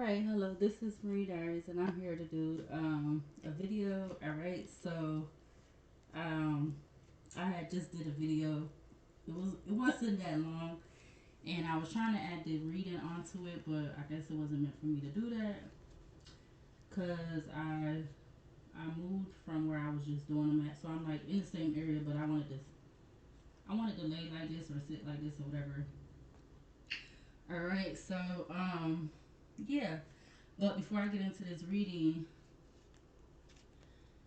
Alright, hello, this is Marie Diaries and I'm here to do a video. Alright, so um I had just did a video. It wasn't that long and I was trying to add the reading onto it, but I guess it wasn't meant for me to do that because I moved from where I was just doing them at. So I'm like in the same area, but I wanted to lay like this or sit like this or whatever. Alright, so yeah. But before I get into this reading,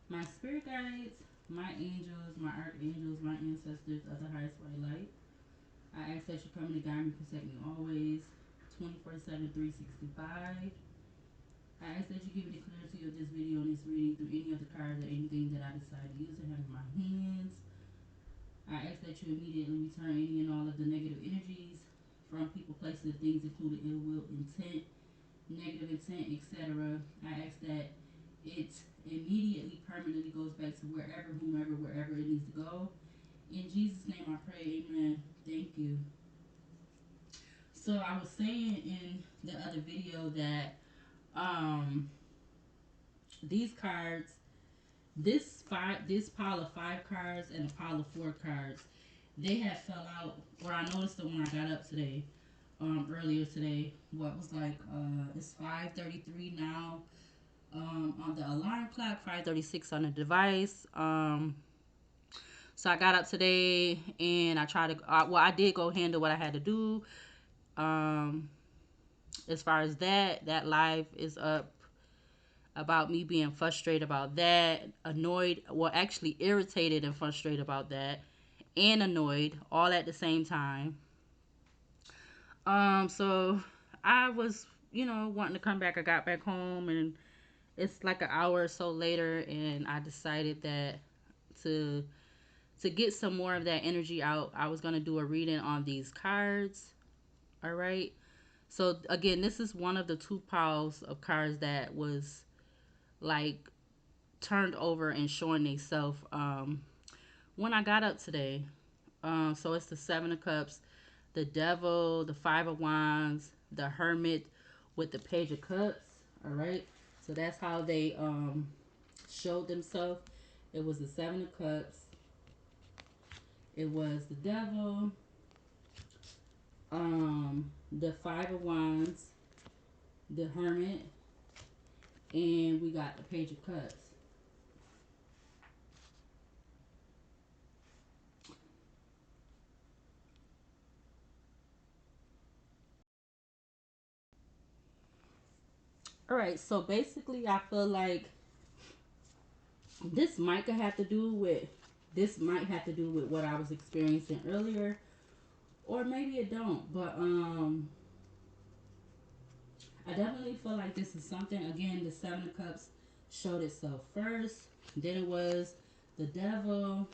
my spirit guides, my angels, my archangels, my ancestors of the highest white light, I ask that you come to guide me, protect me always, 24/7, 365. I ask that you give me the clarity of this video and this reading through any of the cards or anything that I decide to use to have in my hands. I ask that you immediately return any and all of the negative energies from people, places, and things, including ill will, intent, negative intent, etc. I ask that it immediately, permanently goes back to wherever, whomever, wherever it needs to go. In Jesus' name I pray, amen. Thank you. So I was saying in the other video that um these cards, this pile of five cards and a pile of four cards, they had fell out, or I noticed them when I got up today, earlier today. What was like it's 5:33 now. On the alarm clock, 5:36 on the device. So I got up today and I tried to. I did go handle what I had to do. Um, as far as that live is up about me being frustrated about that, annoyed, well, actually irritated and frustrated about that, and annoyed all at the same time. So I was, wanting to come back. I got back home and it's like an hour or so later, and I decided that to to get some more of that energy out, I was gonna do a reading on these cards. All right. So again, this is one of the two piles of cards that was like turned over and showing themselves when I got up today. So it's the Seven of Cups, the Devil, the Five of Wands, the Hermit with the Page of Cups. All right. So that's how they showed themselves. It was the Seven of Cups. It was the Devil, the Five of Wands, the Hermit, and we got the Page of Cups. All right, so basically, I feel like this might have to do with what I was experiencing earlier, or maybe it don't. But I definitely feel like this is something. Again, the Seven of Cups showed itself first. Then it was the Devil,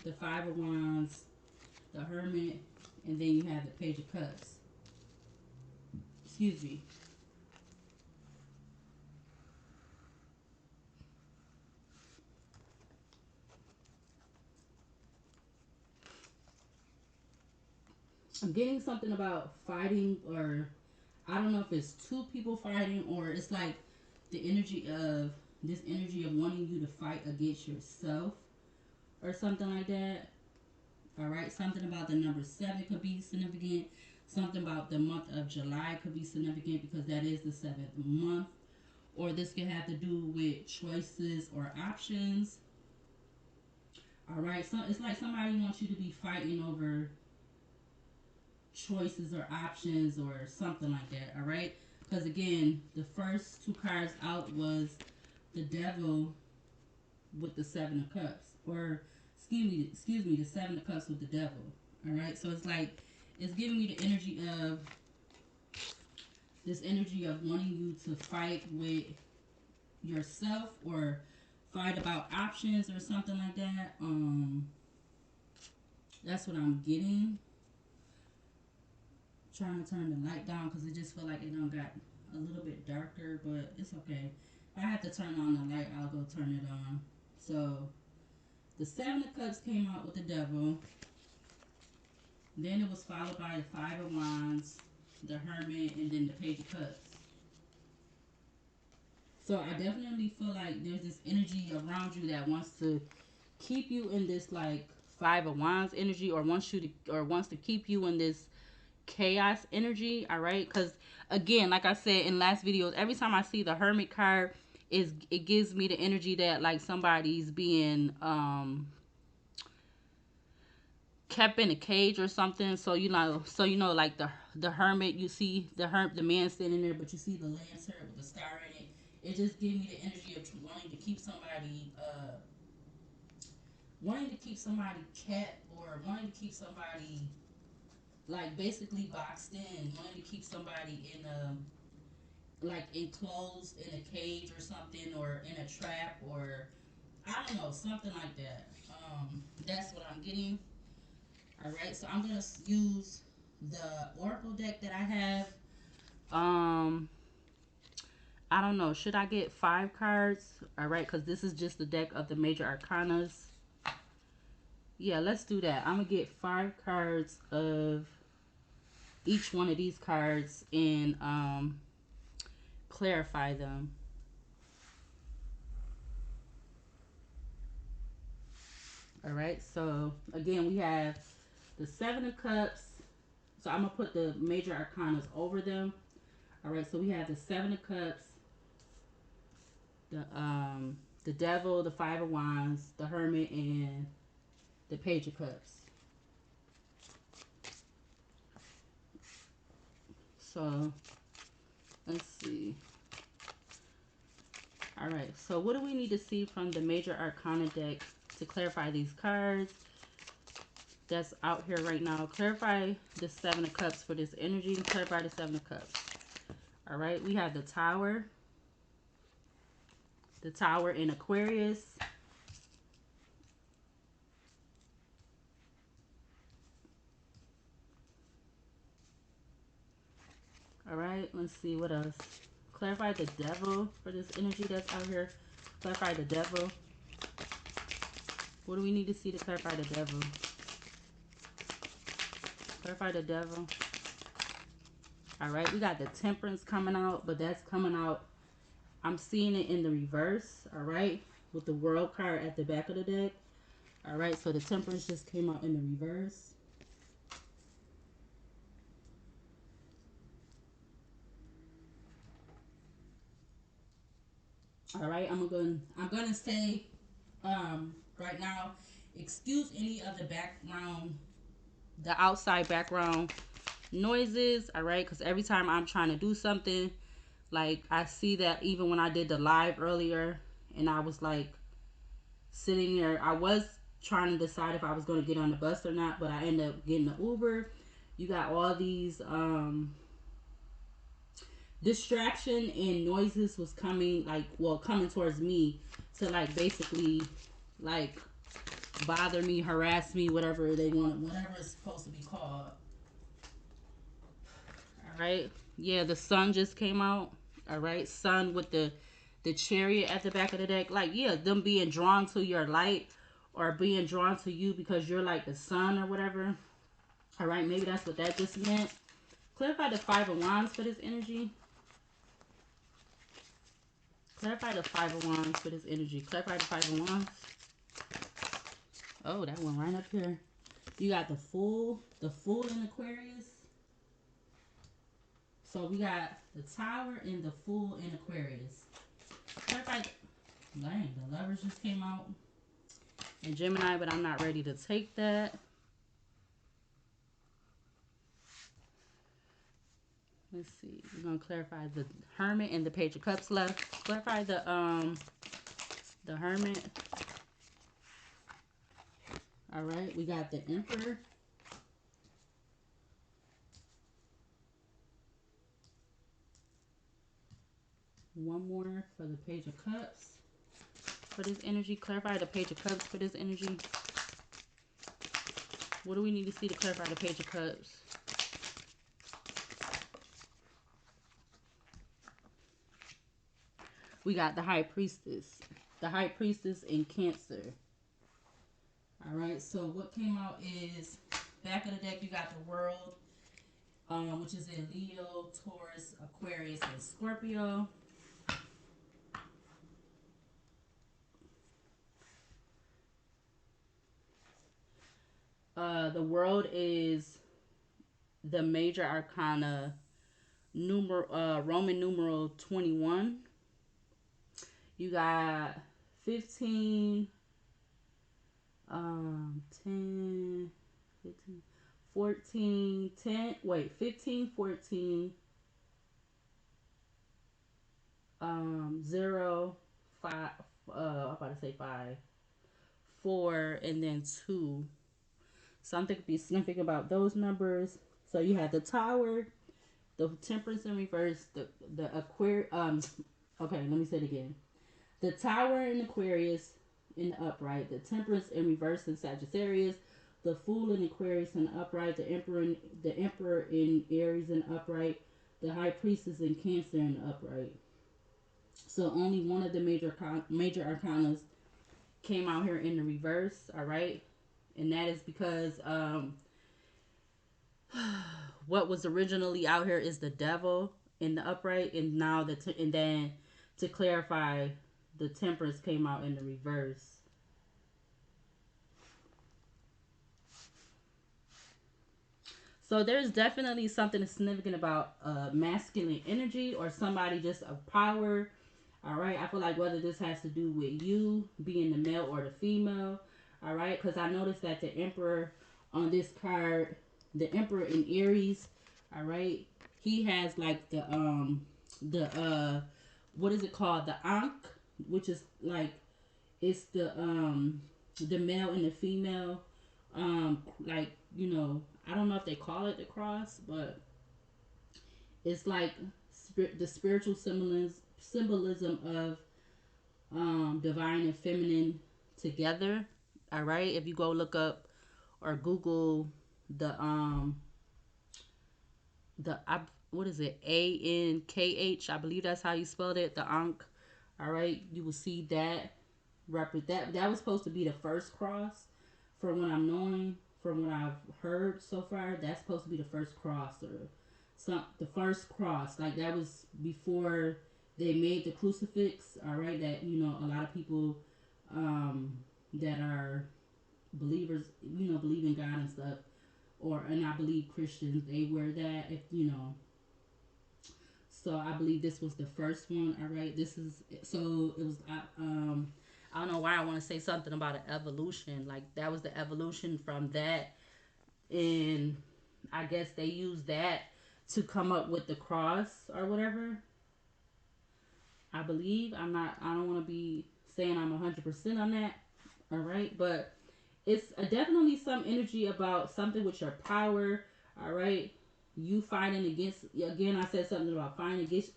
the Five of Wands, the Hermit, and then you have the Page of Cups. Excuse me. I'm getting something about fighting, or I don't know if it's two people fighting, or it's like the energy of this energy of wanting you to fight against yourself or something like that. All right, something about the number seven could be significant. Something about the month of July could be significant because that is the seventh month. Or this could have to do with choices or options. All right, so it's like somebody wants you to be fighting over choices or options or something like that. All right, because again, the first two cards out was the Devil with the Seven of Cups, or excuse me, the Seven of Cups with the Devil. All right, so it's like it's giving me the energy of this energy of wanting you to fight with yourself or fight about options or something like that. That's what I'm getting. Trying to turn the light down because it just feel like it done got a little bit darker, but it's okay. If I have to turn on the light, I'll go turn it on. So the Seven of Cups came out with the Devil. Then it was followed by the Five of Wands, the Hermit, and then the Page of Cups. So I definitely feel like there's this energy around you that wants to keep you in this like Five of Wands energy, or wants to keep you in this chaos energy. All right, because again, like I said in last videos, every time I see the Hermit card, it gives me the energy that like somebody's being kept in a cage or something. So like the hermit, you see the man standing there, but you see the lantern with the star in it. It just gives me the energy of wanting to keep somebody kept, or wanting to keep somebody like basically boxed in, wanting to keep somebody in a like enclosed in a cage or something, or in a trap, or I don't know, something like that. That's what I'm getting. All right, so I'm gonna use the oracle deck that I have. Um, I don't know. Should I get 5 cards? All right, because this is just the deck of the major arcanas. Yeah, let's do that. I'm gonna get 5 cards of each one of these cards and clarify them. All right. So again, we have the 7 of Cups. So I'm gonna put the major arcanas over them. All right. So we have the 7 of Cups, the Devil, the 5 of Wands, the Hermit, and the Page of Cups. So let's see. All right. So what do we need to see from the major arcana deck to clarify these cards that's out here right now? Clarify the 7 of Cups for this energy. Clarify the 7 of Cups. All right. We have the Tower. The Tower in Aquarius. All right, let's see what else. Clarify the Devil for this energy that's out here. Clarify the Devil. What do we need to see to clarify the Devil? Clarify the Devil. All right, we got the Temperance coming out, but that's coming out. I'm seeing it in the reverse. All right, with the World card at the back of the deck. All right, so the Temperance just came out in the reverse. All right, I'm gonna say right now, excuse any of the outside background noises. All right, because every time I'm trying to do something, like I see that even when I did the live earlier, and I was like sitting there, I was trying to decide if I was going to get on the bus or not, but I ended up getting the Uber. You got all these distraction and noises was coming, like, well, coming towards me to like basically like bother me, harass me, whatever they want, whatever it's supposed to be called. All right. Yeah, the Sun just came out. All right. Sun with the Chariot at the back of the deck. Like, yeah, them being drawn to your light, or being drawn to you because you're like the sun or whatever. All right. Maybe that's what that just meant. Clarify the 5 of Wands for this energy. Clarify the 5 of Wands for this energy. Clarify the 5 of Wands. Oh, that went right up here. You got the Fool in Aquarius. So we got the Tower and the Fool in Aquarius. Clarify. Dang, the Lovers just came out in Gemini, but I'm not ready to take that. Let's see. We're gonna clarify the Hermit and the Page of Cups left. Clarify the Hermit. All right, we got the Emperor. One more for the Page of Cups for this energy. Clarify the Page of Cups for this energy. What do we need to see to clarify the Page of Cups? We got the High Priestess. The High Priestess in Cancer. All right, so what came out is, back of the deck, you got the World, which is in Leo, Taurus, Aquarius, and Scorpio. The world is the major arcana, Roman numeral 21. You got 15, 10, 15, 14, 10. Wait, 15, 14, 0, 5. I'm about to say 5, 4, and then 2. Something to be sniffing about those numbers. So you have the Tower, the Temperance in reverse, the Aquarius. Okay, let me say it again. The Tower in Aquarius in the upright, the Temperance in reverse in Sagittarius, the Fool in Aquarius in the upright, the Emperor in Aries in the upright, the High Priestess in Cancer in the upright. So only one of the major arcanas came out here in the reverse. All right, and that is because what was originally out here is the Devil in the upright, and now and then to clarify, the Temperance came out in the reverse. So there's definitely something significant about masculine energy or somebody just of power. All right, I feel like whether this has to do with you being the male or the female. All right, because I noticed that the Emperor on this card, the Emperor in Aries. All right, he has like the what is it called, the Ankh, which is like it's the male and the female, like, I don't know if they call it the cross, but it's like the spiritual symbolism of divine and feminine together. All right, if you go look up or Google the what is it, Ankh, I believe that's how you spelled it, the Ankh. All right, you will see that that was supposed to be the first cross, from what I'm knowing, from what I've heard so far. That's supposed to be the first cross, or the first cross, like that was before they made the crucifix. All right, that a lot of people that are believers, believe in God and stuff, and I believe Christians, they wear that, if so I believe this was the first one. All right, this is so it was. I don't know why I want to say something about an evolution. Like that was the evolution from that, and I guess they used that to come up with the cross or whatever. I believe. I'm not. I don't want to be saying I'm 100% on that. All right, but it's definitely some energy about something with your power. All right, you fighting against. Again, I said something about fighting against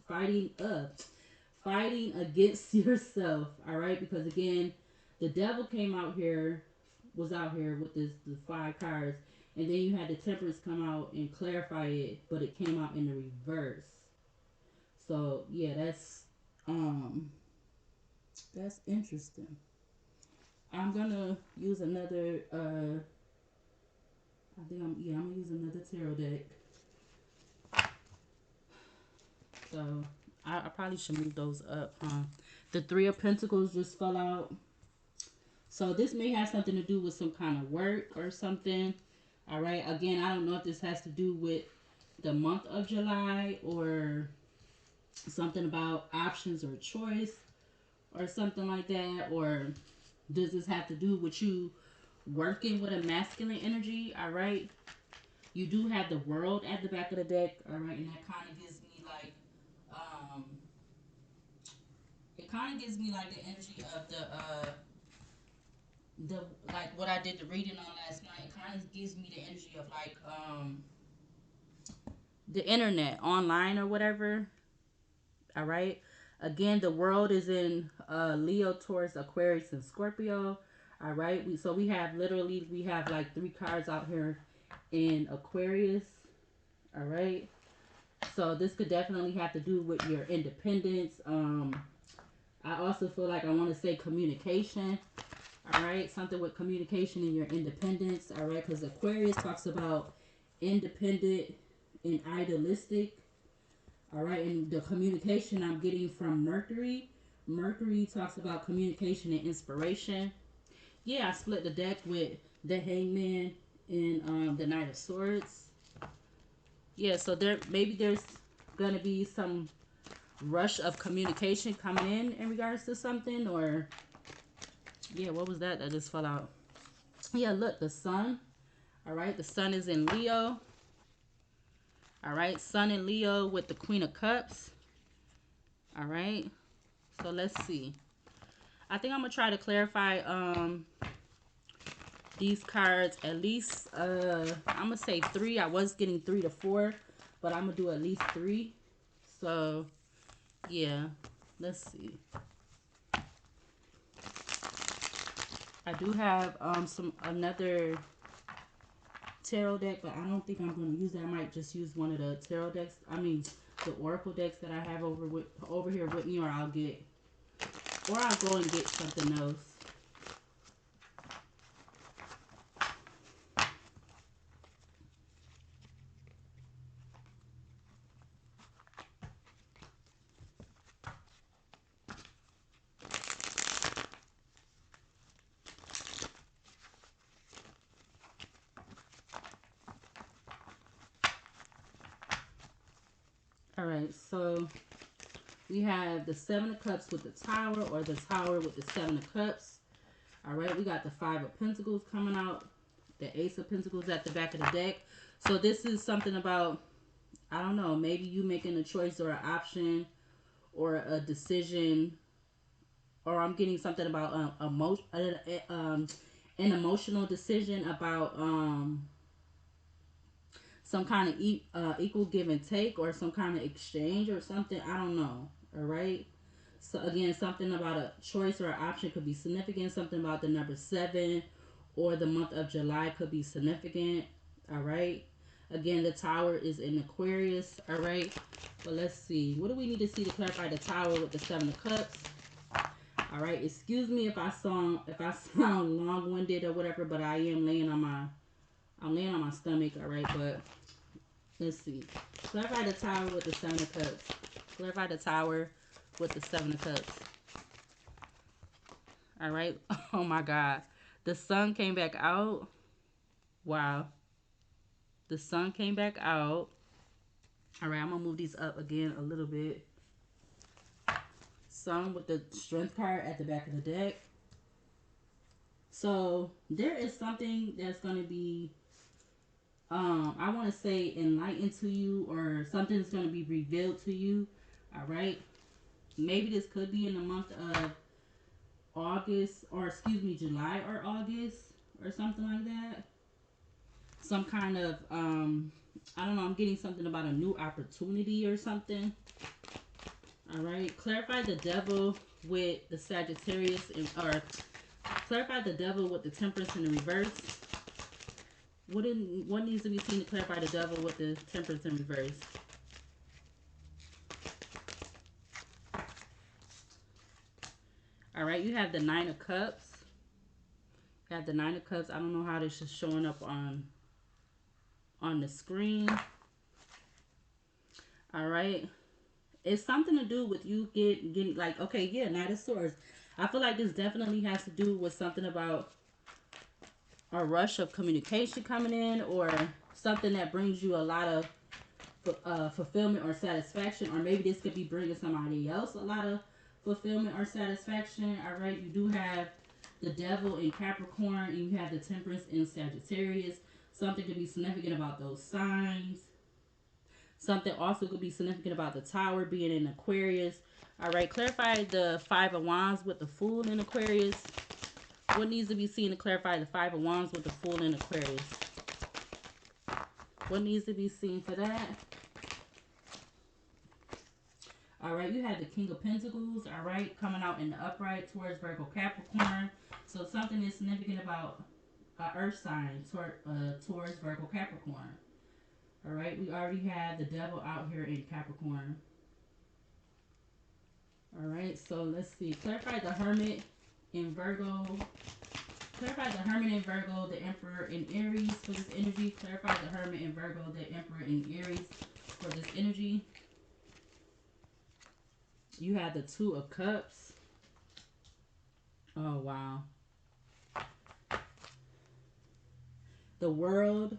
yourself. All right, because again, the Devil came out here, was out here with the 5 cards, and then you had the Temperance come out and clarify it, but it came out in the reverse. So yeah, that's interesting. I'm gonna use another. I think I'm gonna use another tarot deck. So I probably should move those up. The 3 of Pentacles just fell out. So this may have something to do with some kind of work or something. All right. Again, I don't know if this has to do with the month of July or something about options or choice or something like that. Or does this have to do with you working with a masculine energy? All right. You do have the World at the back of the deck. All right. And that kind of gives me like, um, it kind of gives me like the energy of the like what I did the reading on last night. It kind of gives me the energy of like the internet, online or whatever. All right. Again, the World is in Leo, Taurus, Aquarius, and Scorpio. All right. So we have like 3 cards out here in Aquarius. All right. So this could definitely have to do with your independence. I also feel like I want to say communication. All right, something with communication and your independence. All right, because Aquarius talks about independent and idealistic. All right, and the communication I'm getting from Mercury. Mercury talks about communication and inspiration. Yeah, I split the deck with the Hangman in the Knight of Swords. Yeah, so there's gonna be some rush of communication coming in regards to something, or yeah, what was that just fell out? Yeah, look, the sun. All right, the sun is in Leo. All right, sun in Leo with the Queen of Cups. All right, so let's see. I think I'm gonna try to clarify these cards at least. I'm gonna say 3. I was getting 3 to 4, but I'm gonna do at least 3. So yeah, let's see. I do have some another tarot deck, but I don't think I'm going to use that. I might just use one of the tarot decks. I mean, the oracle decks that I have over here with me, or I'll go and get something else. All right, so we have the 7 of Cups with the Tower, or the Tower with the 7 of Cups. All right, we got the 5 of Pentacles coming out, the Ace of Pentacles at the back of the deck. So this is something about, I don't know, maybe you making a choice or an option or a decision, or I'm getting something about an emotional decision about some kind of equal give and take, or some kind of exchange or something. I don't know. All right. So again, something about a choice or an option could be significant. Something about the number 7 or the month of July could be significant. All right. Again, the Tower is in Aquarius. All right. But let's see. What do we need to see to clarify the Tower with the 7 of Cups? All right. Excuse me if I sound long-winded or whatever, but I'm laying on my stomach. All right. But let's see. Clarify the Tower with the 7 of Cups. Clarify the Tower with the 7 of Cups. All right. Oh my God. The sun came back out. Wow. The sun came back out. All right. I'm going to move these up again a little bit. Sun with the Strength card at the back of the deck. So there is something that's going to be, I want to say, enlightened to you, or something's going to be revealed to you. All right. Maybe this could be in the month of August, or excuse me, July or August, or something like that. Some kind of I don't know, I'm getting something about a new opportunity or something. All right, clarify the Devil with the Sagittarius, or clarify the Devil with the Temperance in the reverse. What needs to be seen to clarify the Devil with the Temperance in reverse? All right, you have the 9 of Cups. You have the 9 of Cups. I don't know how this is showing up on the screen. All right. It's something to do with you getting like, okay, yeah, Knight of Swords. I feel like this definitely has to do with something about a rush of communication coming in, or something that brings you a lot of fulfillment or satisfaction, or maybe this could be bringing somebody else a lot of fulfillment or satisfaction. All right, you do have the Devil in Capricorn, and you have the Temperance in Sagittarius. Something could be significant about those signs. Something also could be significant about the Tower being in Aquarius. All right, clarify the 5 of Wands with the Fool in Aquarius. What needs to be seen to clarify the 5 of Wands with the Fool in Aquarius? What needs to be seen for that? All right, you have the King of Pentacles, all right, coming out in the upright towards Virgo Capricorn. So something is significant about Earth sign towards Virgo Capricorn. All right, we already have the Devil out here in Capricorn. All right, so let's see. Clarify the Hermit in Virgo. Clarify the Hermit in Virgo, the Emperor in Aries for this energy. Clarify the Hermit in Virgo, the Emperor in Aries for this energy. You have the 2 of Cups. Oh, wow. the world.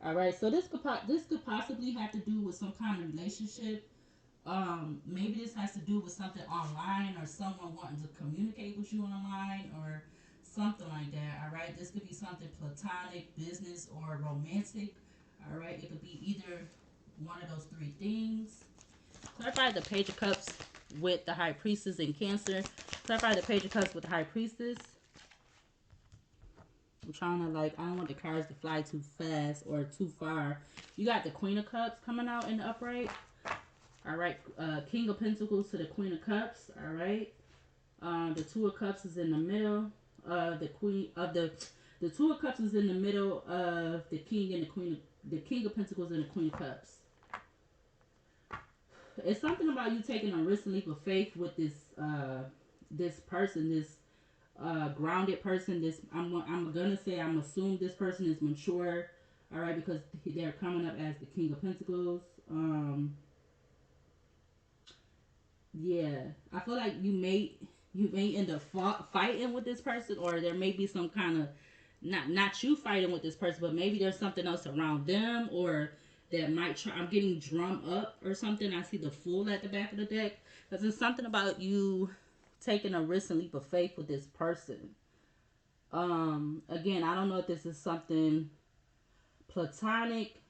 All right, so this could possibly have to do with some kind of relationship. Maybe this has to do with something online or someone wanting to communicate with you online or something like that. All right, this could be something platonic, business, or romantic. All right, it could be either one of those three things. Clarify the Page of Cups with the High Priestess in Cancer. Clarify the Page of Cups with the High Priestess. I'm trying to I don't want the cards to fly too fast or too far. You got the Queen of Cups coming out in the upright. All right, King of Pentacles to the Queen of Cups. All right, the Two of Cups is in the middle. The Queen of the Two of Cups is in the middle of the King and the Queen. The King of Pentacles and the Queen of Cups. It's something about you taking a risk and leap of faith with this person, this grounded person. This I'm gonna say I'm assume this person is mature. All right, because they're coming up as the King of Pentacles. Yeah, I feel like you may end up fighting with this person, or there may be some kind of not you fighting with this person, but maybe there's something else around them, or that might try. I'm getting drum up or something. I see the Fool at the back of the deck because there's something about you taking a risk and leap of faith with this person. Again, I don't know if this is something platonic,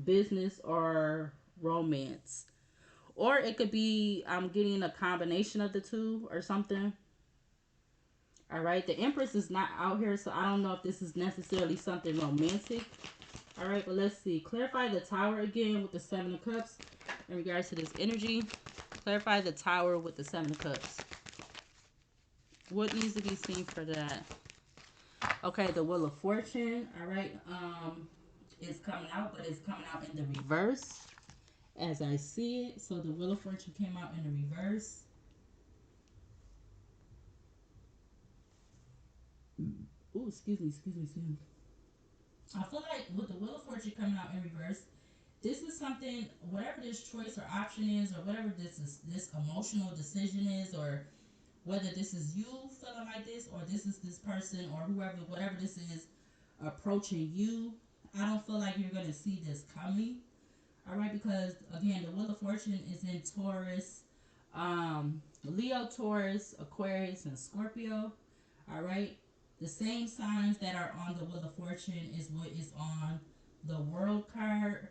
business, or romance. Or it could be I'm getting a combination of the two or something. All right. The Empress is not out here, so I don't know if this is necessarily something romantic. All right, but let's see. Clarify the Tower again with the Seven of Cups in regards to this energy. Clarify the Tower with the Seven of Cups. What needs to be seen for that? Okay, the Wheel of Fortune. All right. It's coming out, but it's coming out in the reverse as I see it. So the Wheel of Fortune came out in the reverse. Ooh, excuse me. I feel like with the Wheel of Fortune coming out in reverse, this is something, whatever this choice or option is, or whatever this emotional decision is, or whether this is you feeling like this, or this is this person, or whoever, whatever this is approaching you, I don't feel like you're going to see this coming. All right, because again, the Wheel of Fortune is in Taurus, Leo, Taurus, Aquarius, and Scorpio. All right, the same signs that are on the Wheel of Fortune is what is on the World card.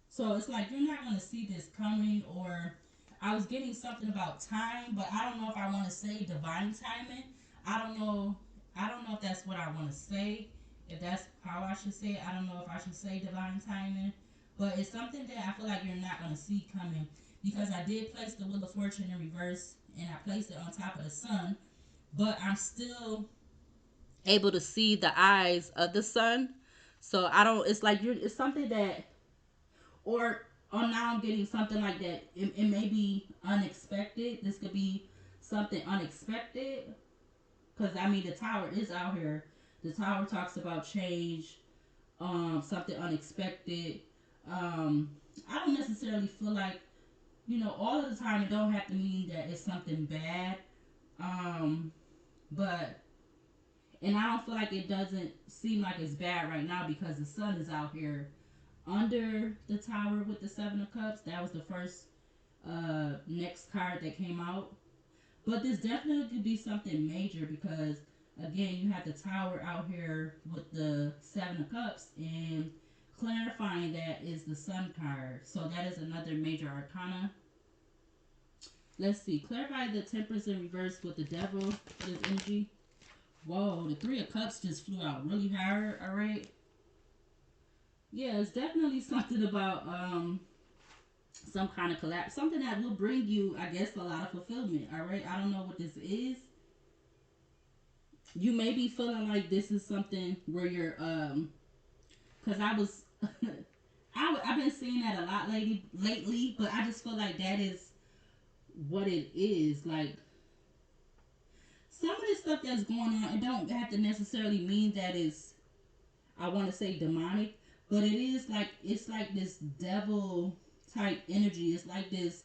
So it's like you're not going to see this coming, or I was getting something about time, but I don't know if I want to say divine timing. I don't know. I don't know if that's what I want to say. If that's how I should say it, I don't know if I should say divine timing. But it's something that I feel like you're not going to see coming because I did place the Wheel of Fortune in reverse and I placed it on top of the sun, but I'm still able to see the eyes of the sun. So I don't. It's like you're. It's something that or now I'm getting something like that. It may be unexpected. This could be something unexpected because I mean the Tower is out here. The Tower talks about change, something unexpected. Um, I don't necessarily feel like all of the time. It don't have to mean that it's something bad. Um, but and I don't feel like it doesn't seem like it's bad right now because the sun is out here under the Tower with the Seven of Cups. That was the first next card that came out. But this definitely could be something major because again you have the Tower out here with the Seven of Cups and clarifying that is the Sun card. So that is another major arcana. Let's see. Clarify the Temperance in reverse with the Devil for this energy. Whoa, the Three of Cups just flew out really hard. All right. Yeah, it's definitely something about some kind of collapse, something that will bring you, I guess, a lot of fulfillment. All right, I don't know what this is. You may be feeling like this is something where you're because I was I've been seeing that a lot lately, but I just feel like that is what it is. Like some of the stuff that's going on, it don't have to necessarily mean that it's I want to say demonic, but it is like it's like this devil type energy. It's like this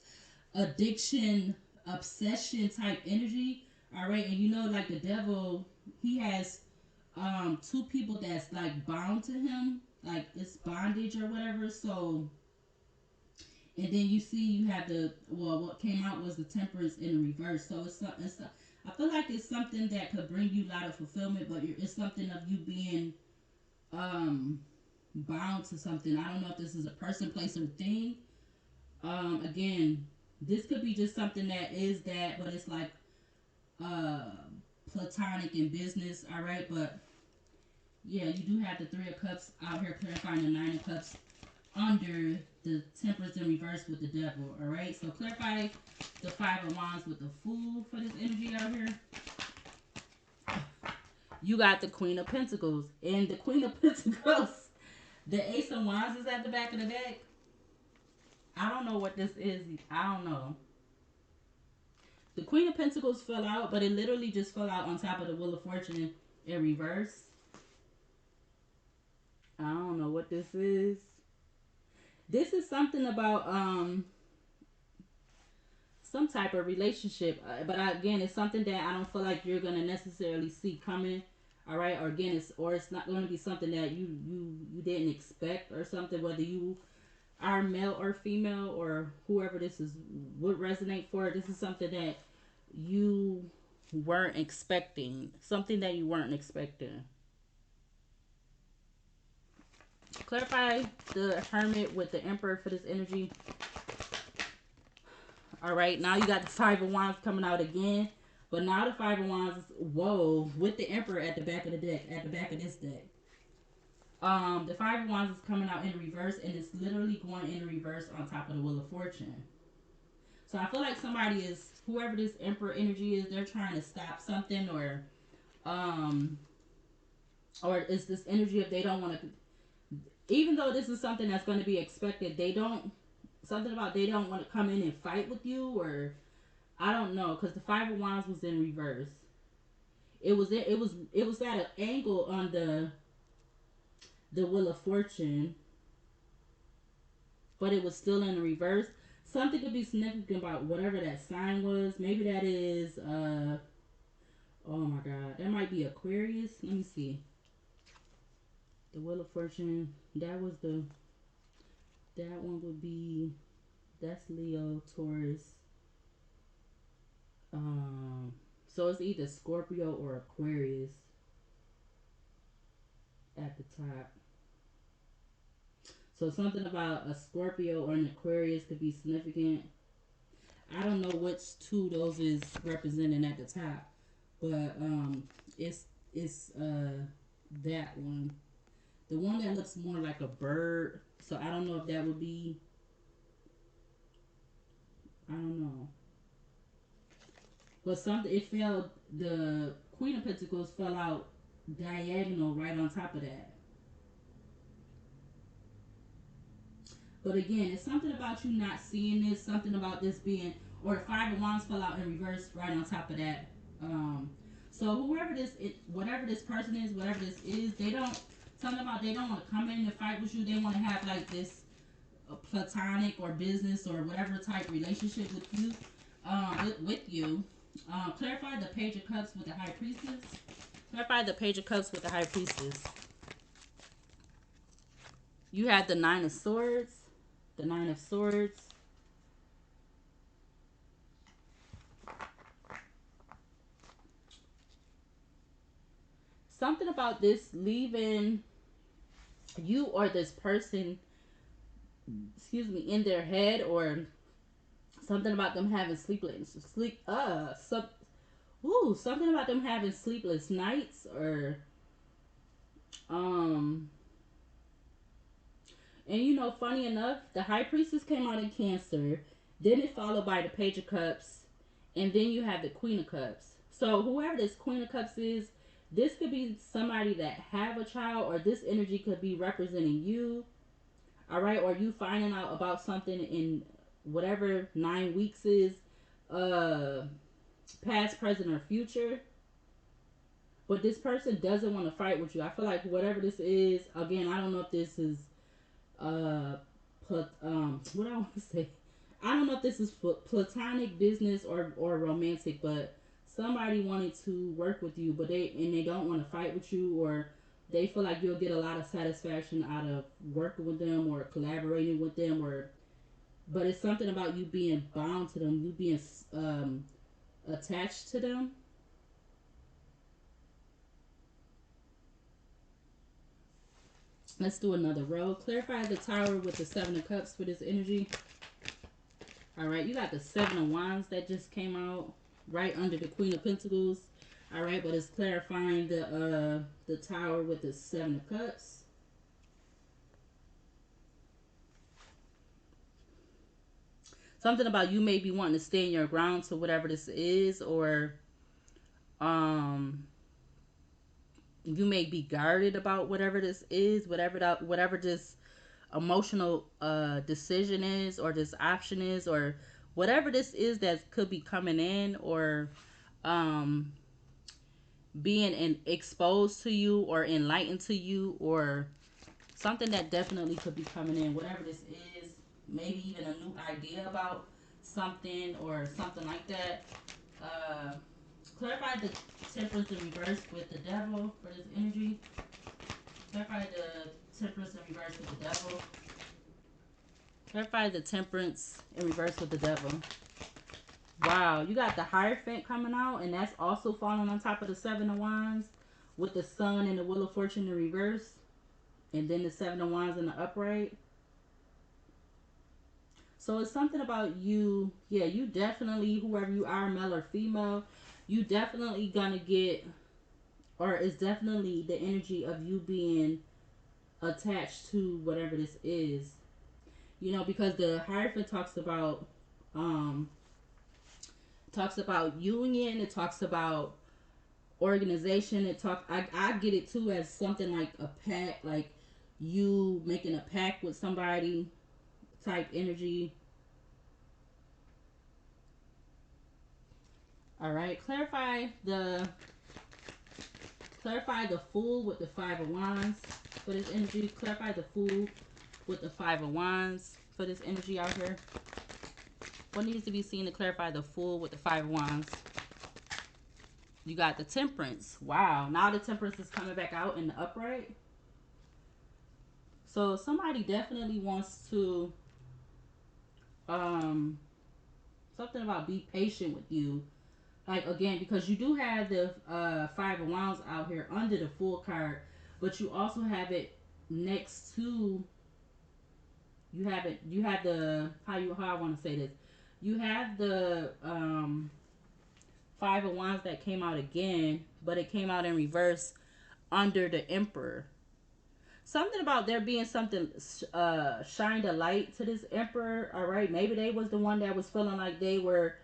addiction, obsession type energy. All right, and like the devil, he has two people that's like bound to him, like it's bondage or whatever. So and then you see you have the, well, what came out was the temperance in reverse. So I feel like it's something that could bring you a lot of fulfillment, but it's something of you being um bound to something. I don't know if this is a person, place, or thing. Again, this could be just something that is that, but it's like uh platonic in business. All right, but yeah, you do have the Three of Cups out here clarifying the Nine of Cups under the Temperance in reverse with the Devil. All right, so clarify the Five of Wands with the Fool for this energy out here. You got the Queen of Pentacles, and the Queen of Pentacles, the Ace of Wands is at the back of the deck. I don't know what this is. I don't know. The Queen of Pentacles fell out, but it literally just fell out on top of the Wheel of Fortune in reverse. I don't know what this is. This is something about some type of relationship, but again, it's something that I don't feel like you're gonna necessarily see coming. All right, or again, it's not going to be something that you didn't expect or something. Whether you are male or female or whoever this is would resonate for, this is something that you weren't expecting. Something that you weren't expecting. Clarify the Hermit with the Emperor for this energy. All right, now you got the Five of Wands coming out again. But now the Five of Wands is, whoa, with the Emperor at the back of the deck, at the back of this deck. The Five of Wands is coming out in reverse, and it's literally going in reverse on top of the Wheel of Fortune. So I feel like somebody is, whoever this Emperor energy is, they're trying to stop something, um, or it's this energy of they don't want to, even though this is something that's going to be expected, they don't, something about they don't want to come in and fight with you, or I don't know, because the Five of Wands was in reverse. It was at an angle on the Wheel of Fortune, but it was still in the reverse. Something could be significant about whatever that sign was. Maybe that is oh my god, that might be Aquarius. Let me see. The Wheel of Fortune. That one would be, that's Leo, Taurus. So it's either Scorpio or Aquarius at the top. So something about a Scorpio or an Aquarius could be significant. I don't know which two those is representing at the top, but it's that one. The one that looks more like a bird. So I don't know if that would be, I don't know. But something, it fell, the Queen of Pentacles fell out diagonal right on top of that. But again, it's something about you not seeing this, something about this being, or the Five of Wands fell out in reverse right on top of that. Um, so whatever this person is, whatever this is, they don't, something about they don't want to come in and fight with you. They want to have like this platonic or business or whatever type relationship with you, with you. Clarify the Page of Cups with the High Priestess. Clarify the Page of Cups with the High Priestess. You had the Nine of Swords. The Nine of Swords. Something about this leaving you or this person, excuse me, in their head, or something about them having something about them having sleepless nights, or um and funny enough, the High Priestess came out in Cancer, then it followed by the Page of Cups, and then you have the Queen of Cups. So whoever this Queen of Cups is, this could be somebody that have a child, or this energy could be representing you. All right, or you finding out about something in whatever 9 weeks is, uh, past, present, or future. But this person doesn't want to fight with you. I feel like whatever this is, again, I don't know if this is what I want to say. I don't know if this is platonic, business, or romantic, but somebody wanted to work with you, but they don't want to fight with you, or they feel like you'll get a lot of satisfaction out of working with them or collaborating with them, or but it's something about you being bound to them, you being attached to them. Let's do another row. Clarify the Tower with the Seven of Cups for this energy. All right, you got the Seven of Wands that just came out right under the Queen of Pentacles. All right, but it's clarifying the Tower with the Seven of Cups. Something about you may be wanting to stay in your ground to whatever this is, or um you may be guarded about whatever this is, whatever this emotional decision is, or this option is, or whatever this is that could be coming in, or um being exposed to you or enlightened to you, or something that definitely could be coming in, whatever this is, maybe even a new idea about something or something like that. uh Clarify the Temperance in reverse with the Devil for this energy. Clarify the Temperance in reverse with the Devil. Clarify the Temperance in reverse with the Devil. Wow, you got the Hierophant coming out, and that's also falling on top of the Seven of Wands with the Sun and the Wheel of Fortune in reverse, and then the Seven of Wands in the upright. So it's something about you. Yeah, you definitely, whoever you are, male or female, you definitely gonna get, or it's definitely the energy of you being attached to whatever this is. You know, because the Hierophant um talks about union, it talks about organization, I get it too as something like a pact, like you making a pact with somebody type energy. All right, clarify the Fool with the Five of Wands for this energy. Clarify the Fool with the Five of Wands for this energy out here. What needs to be seen to clarify the Fool with the Five of Wands? You got the Temperance. Wow, now the Temperance is coming back out in the upright. So somebody definitely wants to um something about be patient with you. Like, again, because you do have the Five of Wands out here under the Fool card, but you also have it next to, you have the, how I want to say this, you have the Five of Wands that came out again, but it came out in reverse under the Emperor. Something about there being something shined a light to this Emperor. All right, maybe they was the one that was feeling like they were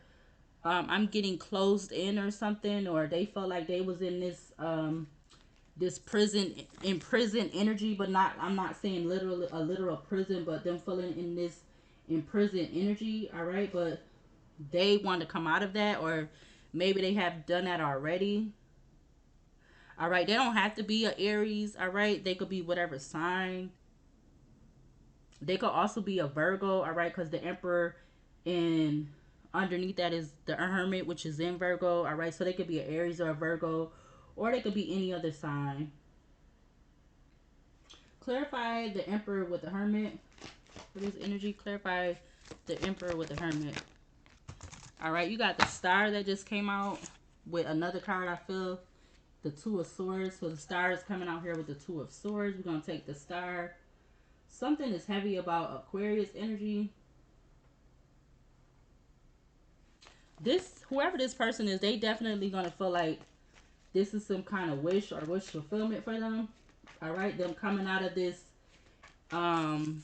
I'm getting closed in or something, or they felt like they was in this prison, in prison energy, but not, I'm not saying literally a literal prison, but them feeling in this in prison energy. All right, but they want to come out of that, or maybe they have done that already. All right, they don't have to be a Aries. All right, they could be whatever sign. They could also be a Virgo. All right, because the Emperor in underneath that is the Hermit, which is in Virgo. All right, so they could be an Aries or a Virgo, or they could be any other sign. Clarify the Emperor with the Hermit for this energy. Clarify the Emperor with the Hermit. All right, you got the Star that just came out with another card. I feel the Two of Swords. So the Star is coming out here with the Two of Swords. We're gonna take the Star. Something is heavy about Aquarius energy. This, whoever this person is, they definitely gonna feel like this is some kind of wish or wish fulfillment for them. All right, them um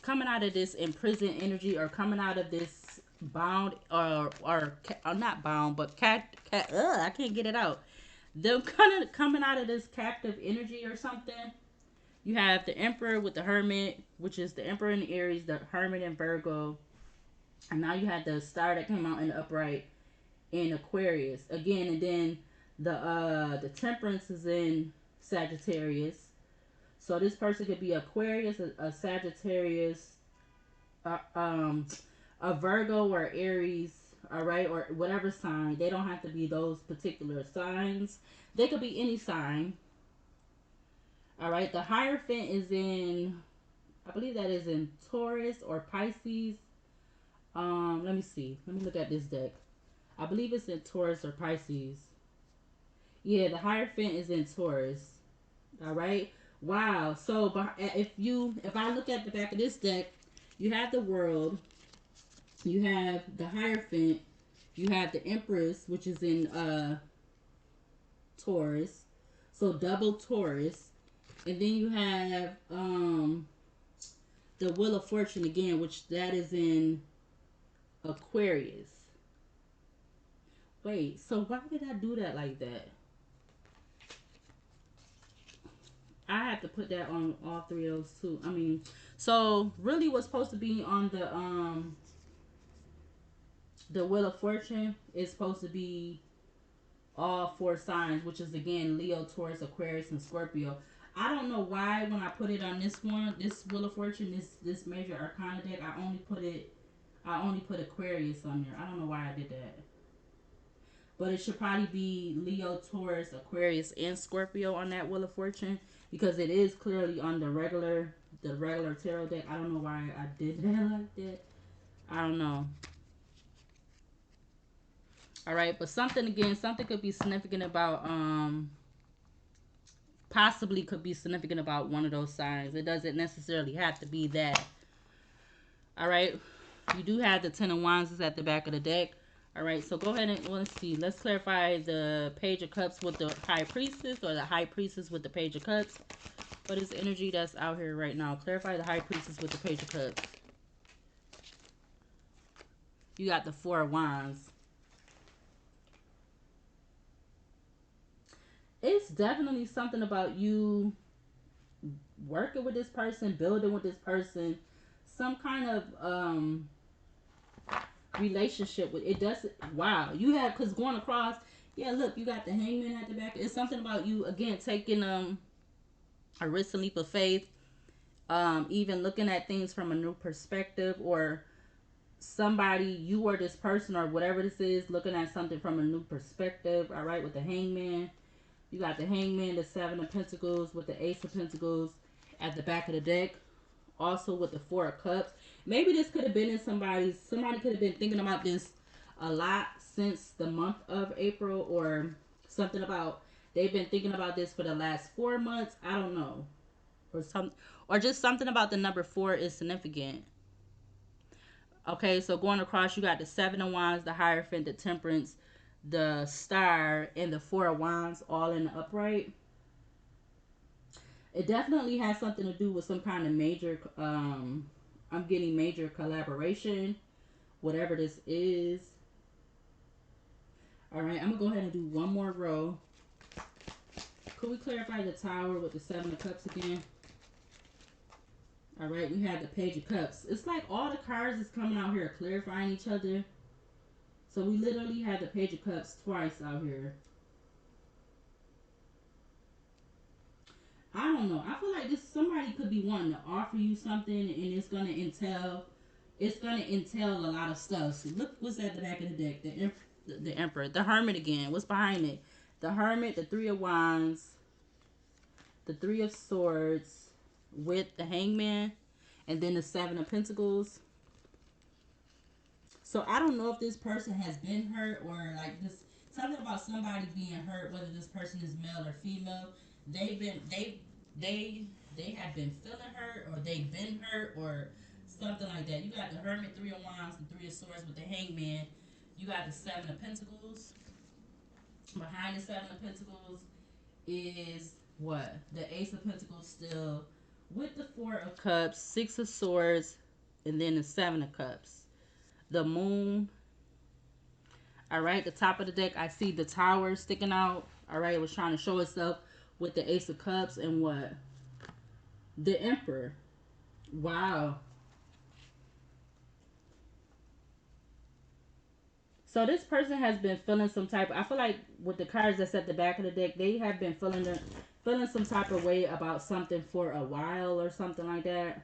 coming out of this imprisoned energy, or coming out of this bound, or not bound, but I can't get it out. Them kind of coming out of this captive energy or something. You have the Emperor with the Hermit, which is the Emperor in Aries, the Hermit in Virgo, and now you had the Star that came out in the upright in Aquarius again, and then the Temperance is in Sagittarius. So this person could be Aquarius, a Sagittarius, uh, um, a Virgo or Aries, all right, or whatever sign. They don't have to be those particular signs. They could be any sign. All right, the Hierophant is in, I believe that is in Taurus or Pisces. Let me see. Let me look at this deck. I believe it's in Taurus or Pisces. Yeah, the Hierophant is in Taurus. All right. Wow. So, if I look at the back of this deck, you have the World, you have the Hierophant, you have the Empress, which is in Taurus. So double Taurus, and then you have the Wheel of Fortune again, which that is in Aquarius. Wait, so why did I do that like that? I have to put that on all three of those too. I mean, so really what's supposed to be on the Wheel of Fortune is supposed to be all four signs, which is again Leo, Taurus, Aquarius, and Scorpio. I don't know why when I put it on this one, this Wheel of Fortune, this major arcana deck, I only put Aquarius on there. I don't know why I did that. But it should probably be Leo, Taurus, Aquarius, and Scorpio on that Wheel of Fortune because it is clearly on the regular tarot deck. I don't know why I did that like that. I don't know. All right, but something could be significant about possibly could be significant about one of those signs. It doesn't necessarily have to be that. All right, you do have the Ten of Wands is at the back of the deck. All right, so go ahead and let's see. Let's clarify the Page of Cups with the High Priestess or the High Priestess with the Page of Cups. What is the energy that's out here right now? Clarify the High Priestess with the Page of Cups. You got the Four of Wands. It's definitely something about you working with this person, building with this person, some kind of relationship with it. Does wow, you have because going across. Yeah, look, you got the Hangman at the back. It's something about you again taking a risk and leap of faith, even looking at things from a new perspective, or somebody you or this person or whatever this is looking at something from a new perspective. All right, with the Hangman. You got the Hangman, the Seven of Pentacles with the Ace of Pentacles at the back of the deck. Also with the Four of Cups. Maybe this could have been in somebody could have been thinking about this a lot since the month of April, or something about they've been thinking about this for the last 4 months. I don't know. Or just something about the number 4 is significant. Okay, so going across, you got the Seven of Wands, the Hierophant, the Temperance, the Star, and the Four of Wands all in the upright. It definitely has something to do with some kind of major, I'm getting major collaboration, whatever this is. All right, I'm going to go ahead and do one more row. Could we clarify the Tower with the Seven of Cups again? All right, we have the Page of Cups. It's like all the cards is coming out here clarifying each other. So we literally had the Page of Cups twice out here. I don't know. I feel like this somebody could be wanting to offer you something, and it's gonna entail a lot of stuff. So look what's at the back of the deck. The Emperor, the Hermit again. What's behind it? The Hermit, the Three of Wands, the Three of Swords with the Hangman, and then the Seven of Pentacles. So I don't know if this person has been hurt, or like this something about somebody being hurt, whether this person is male or female. They have been feeling hurt, or they've been hurt, or something like that. You got the Hermit, Three of Wands, the Three of Swords with the Hangman. You got the Seven of Pentacles. Behind the Seven of Pentacles is what? The Ace of Pentacles still with the Four of Cups, Six of Swords, and then the Seven of Cups. The Moon. All right, the top of the deck, I see the Tower sticking out. All right, it was trying to show itself with the Ace of Cups and what? The Emperor. Wow. So this person has been feeling some type. I feel like with the cards that's at the back of the deck, they have been feeling some type of way about something for a while or something like that.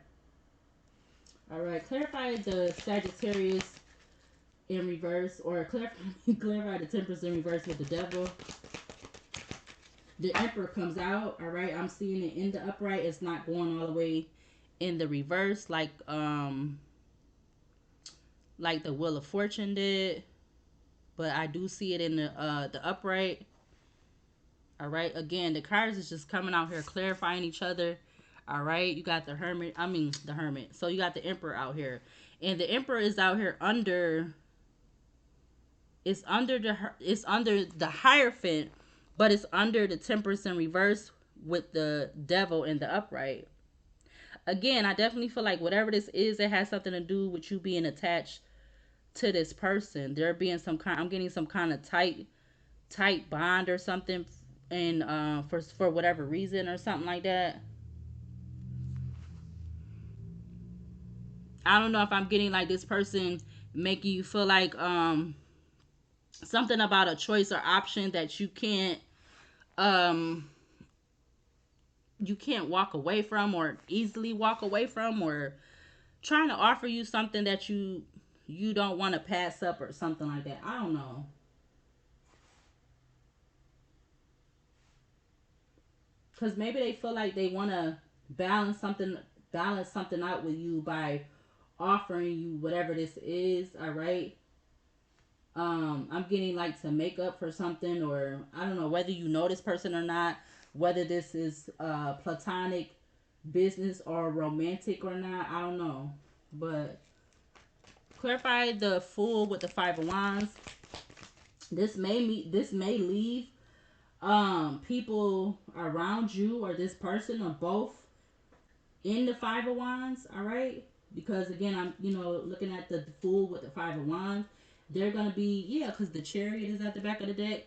All right, clarify the Sagittarius in reverse, or clarify the Temperance in reverse with the Devil. The Emperor comes out. All right, I'm seeing it in the upright. It's not going all the way in the reverse like the Wheel of Fortune did, but I do see it in the upright. All right, again, the cards is just coming out here clarifying each other. All right, you got the Hermit. I mean the Hermit. So you got the Emperor out here, and the Emperor is out here under. It's under the Hierophant, but it's under the Temperance in reverse with the Devil in the upright. Again, I definitely feel like whatever this is, it has something to do with you being attached to this person. There being some kind. I'm getting some kind of tight bond or something, and for whatever reason or something like that. I don't know if I'm getting like this person making you feel like something about a choice or option that um you can't walk away from, or easily walk away from, or trying to offer you something that you don't want to pass up or something like that. I don't know. Cuz maybe they feel like they want to balance something balance something out with you by offering you whatever this is, all right? I'm getting like to make up for something, or I don't know whether you know this person or not, whether this is platonic business or romantic or not, I don't know. But clarify the Fool with the Five of Wands. This may leave people around you or this person or both in the Five of Wands, all right? Because again, I'm looking at the Fool with the Five of Wands. They're gonna be, yeah, because the Chariot is at the back of the deck.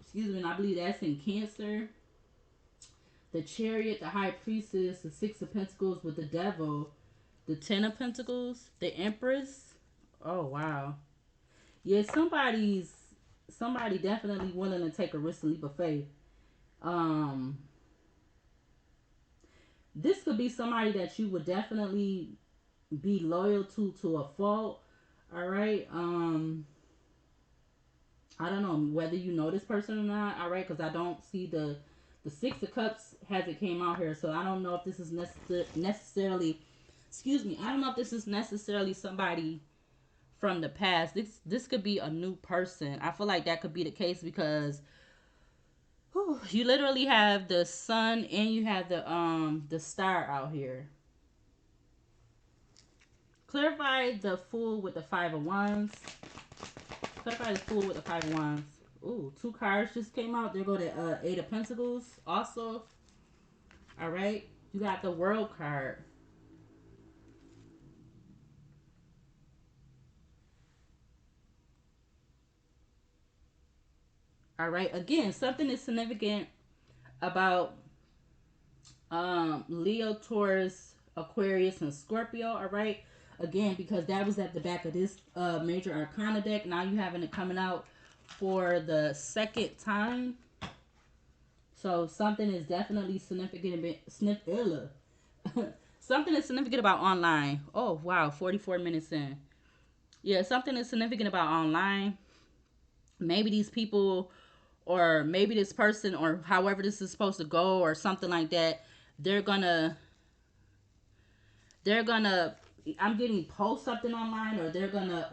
Excuse me, and I believe that's in Cancer. The Chariot, the High Priestess, the Six of Pentacles with the Devil, the Ten of Pentacles, the Empress. Oh wow, yeah, somebody definitely willing to take a risk and leap of faith. Um, this could be somebody that you would definitely be loyal to a fault. All right. I don't know whether you know this person or not. All right, because I don't see the Six of Cups hasn't came out here, so I don't know if this is necessarily. Excuse me. I don't know if this is necessarily somebody from the past. This could be a new person. I feel like that could be the case because whew, you literally have the sun and you have the star out here. Clarify the Fool with the Five of Wands. Clarify the Fool with the Five of Wands. Ooh, two cards just came out. There go the Eight of Pentacles also. All right. You got the World card. All right. Again, something is significant about Leo, Taurus, Aquarius, and Scorpio. All right. Again, because that was at the back of this major arcana deck. Now you having it coming out for the second time. So something is definitely significant. Something is significant about online. Oh wow, 44 minutes in. Yeah, something is significant about online. Maybe these people, or maybe this person, or however this is supposed to go, or something like that. They're gonna, they're gonna. I'm getting post something online, or they're gonna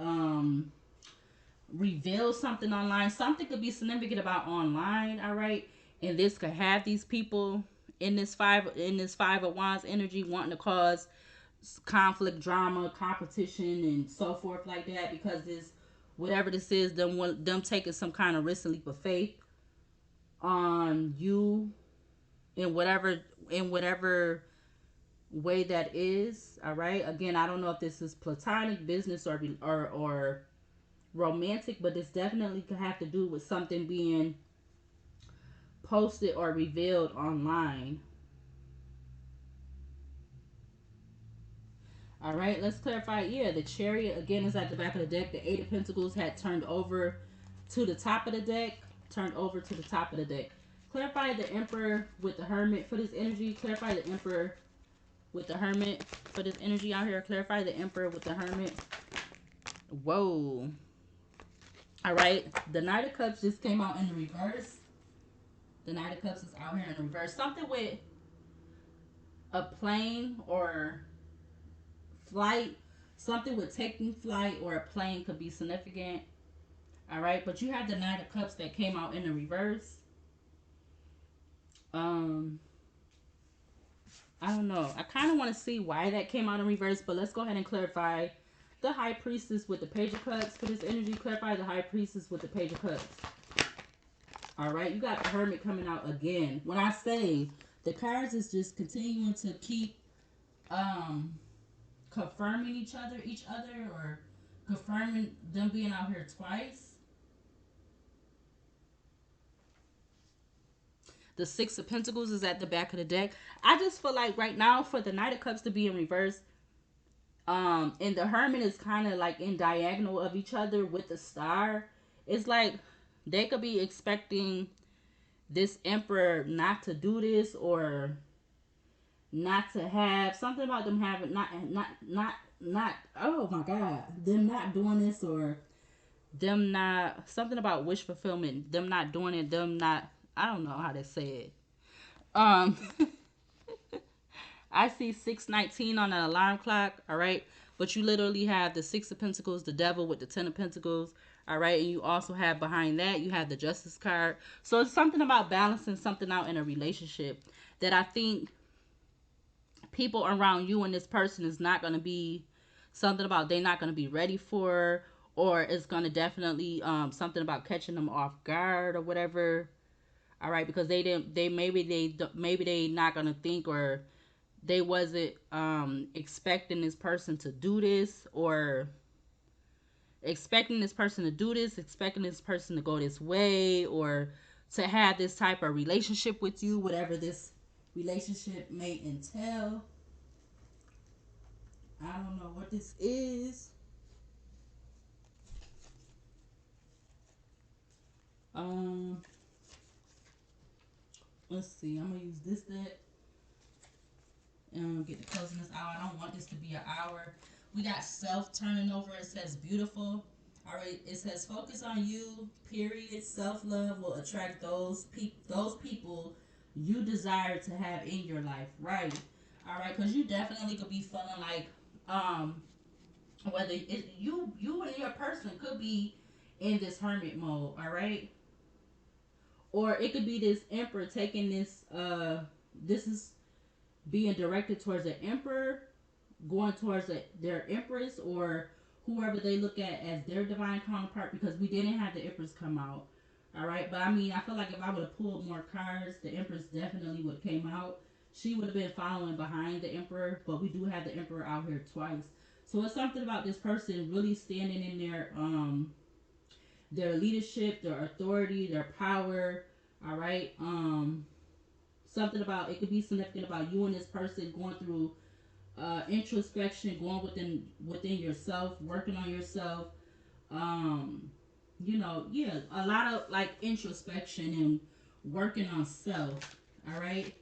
reveal something online. Something could be significant about online. All right, and this could have these people in this Five of Wands energy wanting to cause conflict, drama, competition, and so forth like that, because this whatever this is, them taking some kind of risk and leap of faith on you in whatever way that is. All right, again, I don't know if this is platonic, business, or romantic, but this definitely could have to do with something being posted or revealed online. All right, let's clarify. Yeah, the Chariot again is at the back of the deck. The Eight of Pentacles had turned over to the top of the deck. Turned over to the top of the deck. Clarify the Emperor with the Hermit for this energy. Clarify the Emperor with the Hermit for this energy out here. Clarify the Emperor with the Hermit. Whoa. All right. The Knight of Cups just came out in the reverse. The Knight of Cups is out here in the reverse. Something with a plane or flight. Something with taking flight or a plane could be significant. All right. But you have the Knight of Cups that came out in the reverse. Um, I don't know. I kind of want to see why that came out in reverse, but let's go ahead and clarify the High Priestess with the Page of Cups for this energy. Clarify the High Priestess with the Page of Cups. All right, you got the Hermit coming out again. When I say the cards is just continuing to keep confirming each other, or confirming them being out here twice. The Six of Pentacles is at the back of the deck. I just feel like right now for the Knight of Cups to be in reverse, and the Hermit is kind of like in diagonal of each other with the Star. It's like they could be expecting this Emperor not to do this, or not to have something about them having not oh my god, them not doing this, or them not something about wish fulfillment, them not doing it, them not, I don't know how to say it. um I see 619 on an alarm clock. All right, but you literally have the Six of Pentacles, the Devil with the Ten of Pentacles. All right, and you also have behind that you have the Justice card. So it's something about balancing something out in a relationship that I think people around you and this person is not going to be something about, they're not going to be ready for, or it's going to definitely something about catching them off guard or whatever. All right, because maybe they not going to think, or they wasn't expecting this person to do this, or expecting this person to do this, expecting this person to go this way, or to have this type of relationship with you, whatever this relationship may entail. I don't know what this is. Um, let's see. I'm gonna use this deck and get the closing this hour. I don't want this to be an hour. We got self turning over. It says beautiful. All right. It says focus on you. Period. Self love will attract those people you desire to have in your life. Right. All right. Because you definitely could be feeling like whether you and your person could be in this hermit mode. All right. Or it could be this emperor taking this this is being directed towards the emperor, going towards their empress, or whoever they look at as their divine counterpart, because we didn't have the empress come out. All right, but I mean, I feel like if I would have pulled more cards, the empress definitely would have came out. She would have been following behind the emperor, but we do have the emperor out here twice. So it's something about this person really standing in their leadership, their authority, their power. All right. Something about, it could be significant about you and this person going through introspection, going within yourself, working on yourself. Um, yeah, a lot of like introspection and working on self. All right.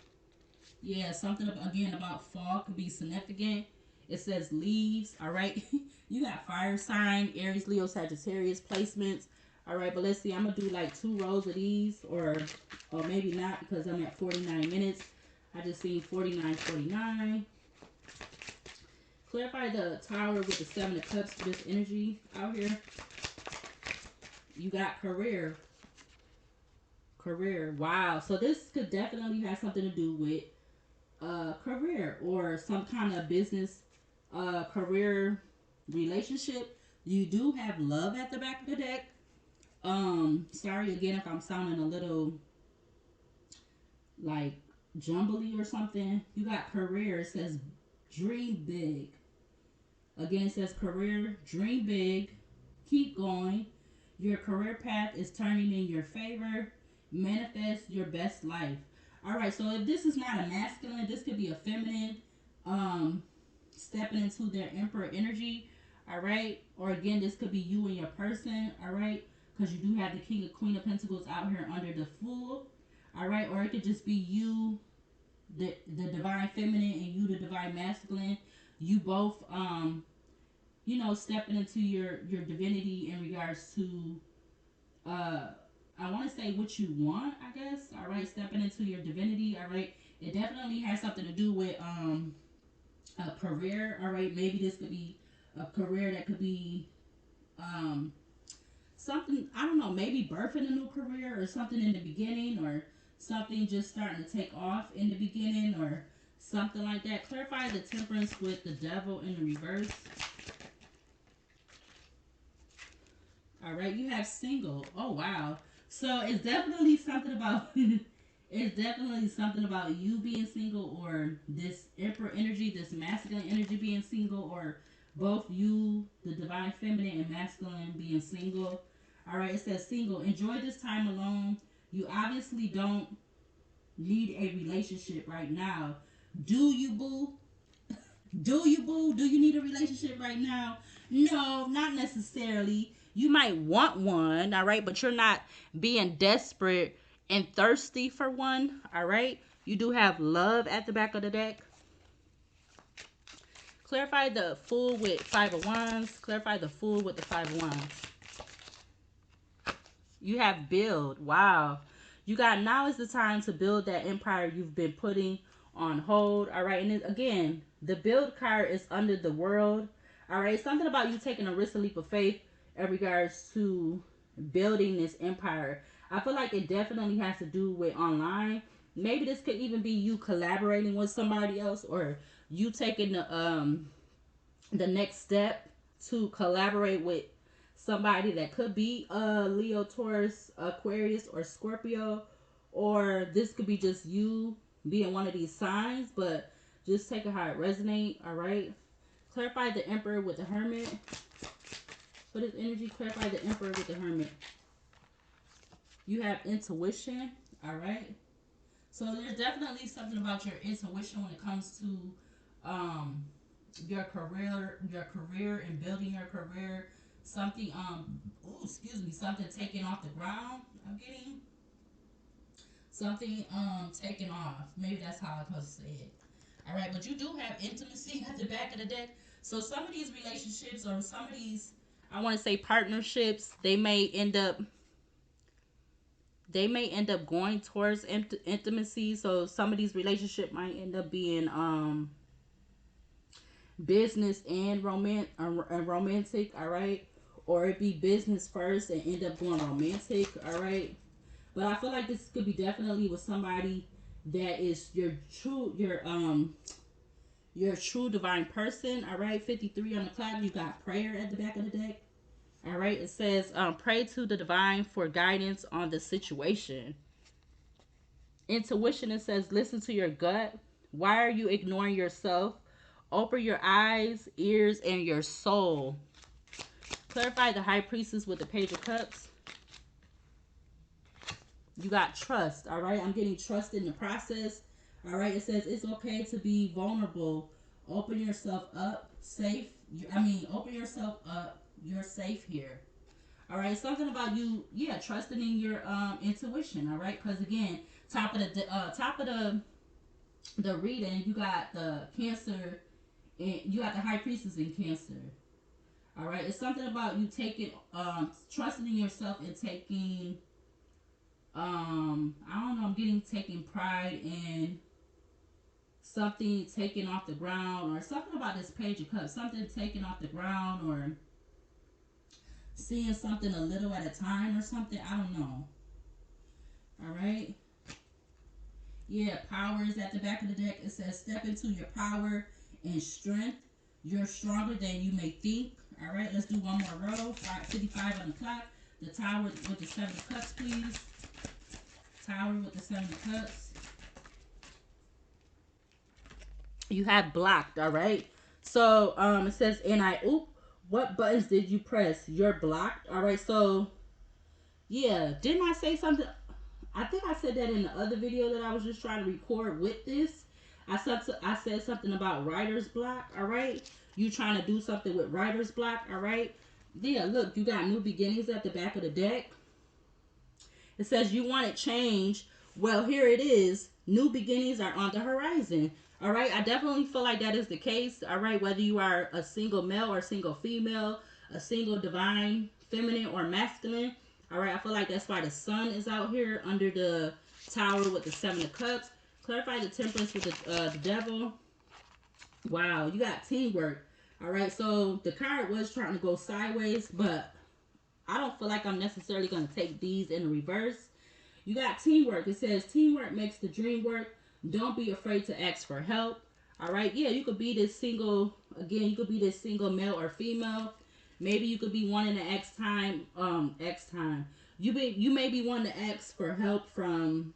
Yeah, something again about fall could be significant. It says leaves. All right. You got fire sign, Aries, Leo, Sagittarius placements. All right, but let's see. I'm gonna do like 2 rows of these, or maybe not, because I'm at 49 minutes. I just seen 49:49. Clarify the Tower with the Seven of Cups for this energy out here. You got career. Career. Wow. So this could definitely have something to do with career, or some kind of business, career, relationship. You do have love at the back of the deck. Sorry again if I'm sounding a little like jumbly or something. You got career. It says dream big. Again, it says career, dream big, keep going. Your career path is turning in your favor. Manifest your best life. All right, so if this is not a masculine, this could be a feminine, um, stepping into their emperor energy. All right, or again, this could be you and your person. All right, because you do have the King of Queen of Pentacles out here under the Fool. All right, or it could just be you, the divine feminine, and you, the divine masculine. You both stepping into your divinity in regards to uh I want to say what you want, I guess. All right, stepping into your divinity. All right, it definitely has something to do with a career. All right, maybe this could be a career that could be um something, I don't know, maybe birthing a new career or something in the beginning, or something just starting to take off in the beginning, or something like that. Clarify the temperance with the devil in the reverse. All right, you have single. Oh wow. So it's definitely something about it's definitely something about you being single, or this emperor energy, this masculine energy being single, or both you, the divine feminine and masculine, being single. All right, it says single. Enjoy this time alone. You obviously don't need a relationship right now. Do you, boo? Do you, boo? Do you need a relationship right now? No, not necessarily. You might want one, all right, but you're not being desperate and thirsty for one, all right? You do have love at the back of the deck. Clarify the Fool with Five of Wands. Clarify the Fool with the Five of Wands. You have build. Wow. You got, now is the time to build that empire you've been putting on hold. All right. And then, again, the build card is under the world. All right. Something about you taking a risk, a leap of faith in regards to building this empire. I feel like it definitely has to do with online. Maybe this could even be you collaborating with somebody else, or you taking the next step to collaborate with somebody that could be Leo, Taurus, Aquarius, or Scorpio, or this could be just you being one of these signs, but just take it how it resonates, all right? Clarify the Emperor with the Hermit. For this energy, clarify the Emperor with the Hermit. You have intuition, all right? So there's definitely something about your intuition when it comes to um, your career and building your career. Something excuse me, something taken off the ground. I'm getting something taken off. Maybe that's how I'm supposed to say it. All right, but you do have intimacy at the back of the deck. So some of these relationships, or some of these, I want to say partnerships, they may end up going towards intimacy. So some of these relationships might end up being business and romantic, all right, or it be business first and end up going romantic, all right. But I feel like this could be definitely with somebody that is your true divine person, all right. 53 on the clock. You got prayer at the back of the deck. All right, it says pray to the divine for guidance on the situation. Intuition, it says listen to your gut. Why are you ignoring yourself? Open your eyes, ears, and your soul. Clarify the High Priestess with the Page of Cups. You got trust, all right? I'm getting trust in the process, all right? It says it's okay to be vulnerable. Open yourself up, safe. Open yourself up. You're safe here. All right, something about you, yeah, trusting in your intuition, all right? Because again, top of the reading, you got the Cancer, and you got the High Priestess in Cancer. All right, it's something about you taking, trusting in yourself and taking, I don't know, I'm getting taking pride in something taken off the ground, or something about this Page of Cups, something taken off the ground, or seeing something a little at a time, or something. I don't know. All right. Yeah, power is at the back of the deck. It says step into your power and strength. You're stronger than you may think. All right, let's do one more row. 55 on the clock. The Tower with the 7 of Cups, please. Tower with the 7 of Cups. You have blocked, all right? So it says, what buttons did you press? You're blocked, all right? So, yeah, didn't I say something? I think I said that in the other video that I was just trying to record with this. I said something about writer's block, all right? You trying to do something with writer's block, all right? Yeah, look, you got new beginnings at the back of the deck. It says you wanted change. Well, here it is. New beginnings are on the horizon. All right, I definitely feel like that is the case. All right, whether you are a single male or single female, a single divine feminine or masculine, All right, I feel like that's why the sun is out here under the tower with the Seven of Cups. Clarify the Temperance with the Devil. Wow, you got teamwork. All right, so the card was trying to go sideways, but I don't feel like I'm necessarily going to take these in reverse. You got teamwork. It says teamwork makes the dream work. Don't be afraid to ask for help. All right, yeah, you could be this single, again, you could be this single male or female. Maybe you could be wanting to X time. You may be wanting to ask for help from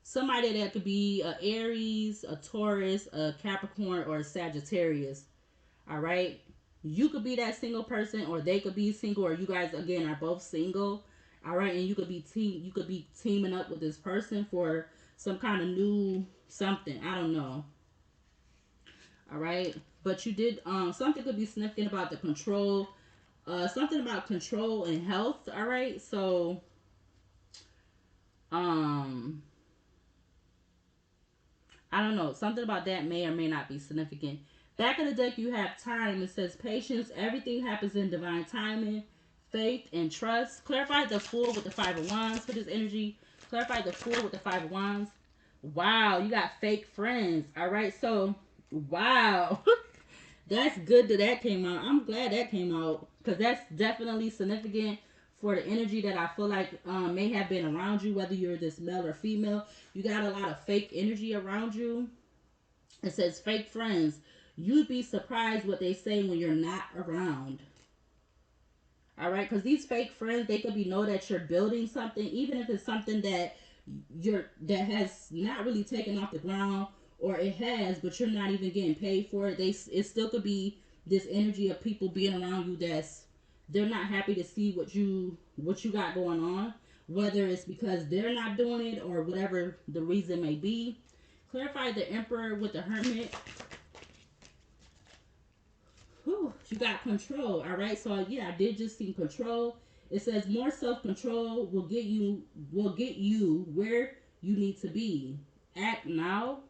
somebody that could be a Aries, a Taurus, a Capricorn, or a Sagittarius. All right. You could be that single person, or they could be single, or you guys again are both single. All right, and you could be teaming up with this person for some kind of new something. I don't know. All right, but you did something could be significant about the control. Something about control and health. All right, so um I don't know. Something about that may or may not be significant. Back of the deck, you have time. It says patience. Everything happens in divine timing, faith, and trust. Clarify the Fool with the Five of Wands for this energy. Clarify the Fool with the Five of Wands. Wow, you got fake friends. All right, so wow, that's good that that came out. I'm glad that came out because that's definitely significant for the energy that I feel like may have been around you, whether you're this male or female. You got a lot of fake energy around you. It says fake friends. You'd be surprised what they say when you're not around. All right, because these fake friends, they could be know that you're building something, even if it's something that that has not really taken off the ground, or it has, but you're not even getting paid for it. It still could be this energy of people being around you that's they're not happy to see what you got going on, whether it's because they're not doing it or whatever the reason may be. Clarify the Emperor with the Hermit. Whew, you got control. All right, so yeah, I did just see control. It says more self-control will get you where you need to be. Act now.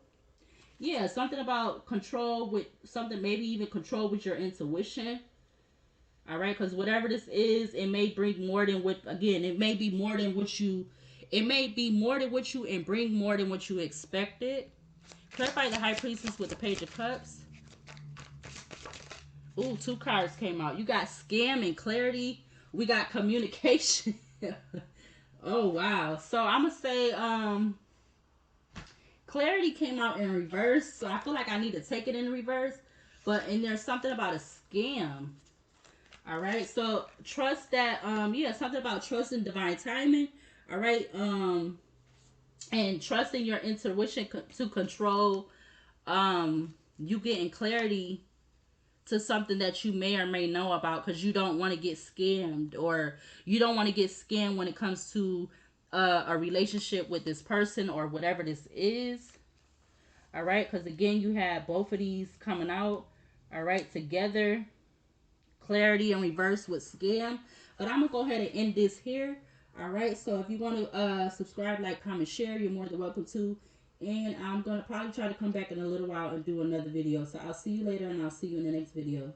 Yeah, something about control with something, maybe even control with your intuition. All right, because whatever this is, it may bring more than what. Again, it may be more than what you. It may be more than what you and bring more than what you expected. Clarify the High Priestess with the Page of Cups. Ooh, two cards came out. You got scam and clarity. We got communication. Oh wow. So I'm gonna say clarity came out in reverse. So I feel like I need to take it in reverse. And there's something about a scam. All right. So trust that yeah, something about trust and divine timing. All right. And trusting your intuition to control you getting clarity to something that you may or may know about, because you don't want to get scammed, or you don't want to get scammed when it comes to a relationship with this person or whatever this is. All right, because again, you have both of these coming out. All right, together, clarity in reverse with scam. But I'm gonna go ahead and end this here. All right, so if you want to subscribe, like, comment, share, you're more than welcome to. And I'm gonna probably try to come back in a little while and do another video. So I'll see you later, and I'll see you in the next video.